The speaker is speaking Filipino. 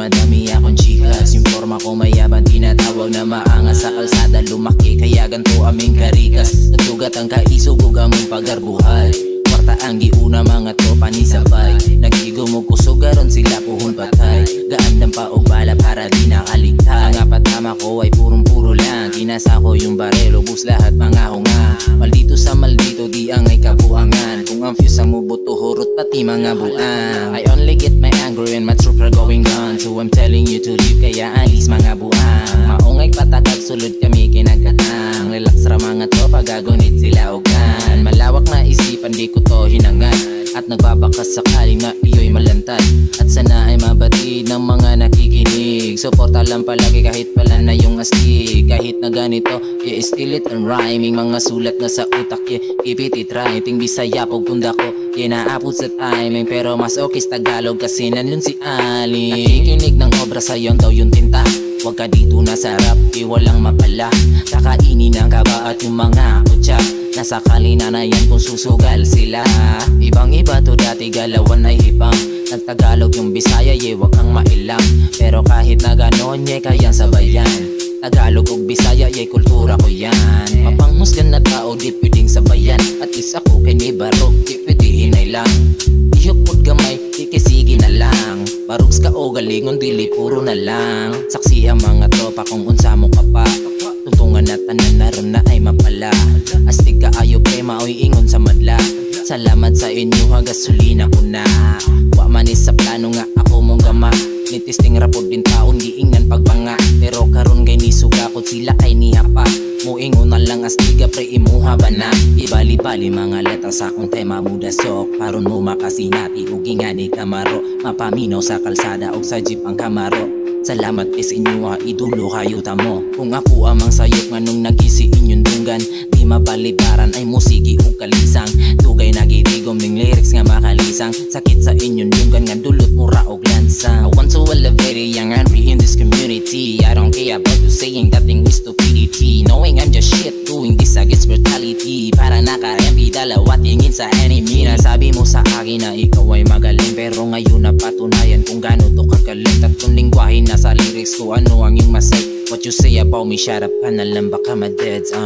madami akong chikas. Yung forma ko mayabang, tinatawag na maangas. Sa kalsada lumaki, kaya ganito aming karikas. Nagsugat ang kaisugog among pagarbuhay. Kwarta ang giuna mga tropa ni sabay. Nagigumog kusugaron sila puhon patay. Gaandang pa og bala para di nakaligtay. Ang apatama ko ay purong-puro lang. Kinasa ko yung barelo, bus lahat mga hunga. Maldito sa maldito, di ang ay kabuangan. Kung ang fuse ang mubuto, hurot pati mga buang. I only get my anger and my troops are going on. So I'm telling you to leave, kaya alis mga buang. Maungay patakag, sulod kami kinagkatang. Relax ra mga tropa, gagunit sila ogan. Malawak na isipan, di ko to hinangad. At nagbabakas sakaling na iyo'y malantad. At sana ay mabatid ng mga nakikinig. Suporta lang palagi kahit pala na yung astig. Kahit na ganito, i-still it and rhyming. Mga sulat na sa utak, ipitit writing. Bisaya pag punda ko, naapot sa timing. Pero mas okay sa Tagalog kasi nandun si Ali. Nakikinig ng obra sa'yon daw yung tinta. Huwag ka dito na sarap, walang mapala. Kakainin ang kaba at yung mga kutsa. Nasakali na yan kung susugal sila. Ibang iba to dati, galawan ay hibang. Nagtagalog yung Bisaya, wag kang mailang. Pero kahit na ganon, kayang sabayan. Tagalog ug Bisaya, kultura ko yan. Mapanghusgan na tao, di pwedeng sabayan. At least ako kay ni Barok, di pwede hinay lang. Ihukod gamay, ikisigi na lang. Barugs ka o galingon, dili puro na lang. Saksi ang mga tropa kung unsa mo ka pa. Tuntungan na tanan na ron na ay mapala. Astig ka ayo pre, maoy ingon sa madla. Salamat sa inyo ha, gasolina ko na. Wa manis sa plano nga ako mong gama. Nitisting rapod din taon, giingan pagbanga. Pero karon kay nisugakot sila kay nihapa. Muingon na lang astiga pre, imuha ba na. Ibali-bali mga letra sa akong tema mudasok. Paron mo makasinati ug ingani kamaro. Mapaminaw sa kalsada og sa jeep ang kamaro. Salamat is inyo ha, idulo kayo tamo. Kung ako amang sayop nga nung nagisi inyong dunggan. Di mabalibaran ay musiki o kalisang. Dugay nagitigom ning lyrics nga makalisang. Sakit sa inyong dunggan nga dulot mura og lansang. I want to elevate a young and free in this community. I don't care about you saying that thing is stupidity. Knowing I'm just shit doing this against brutality. Para naka-MB dalawa tingin sa enemy. Nasabi mo sa akin na ikaw ay magaling. Pero ngayon napatunayan kung gaano to kagaling. Tatlong lingwahe na sa lyrics ko, ano ang iyong masay. What you say about me, shut up ka na lang, baka ma-deads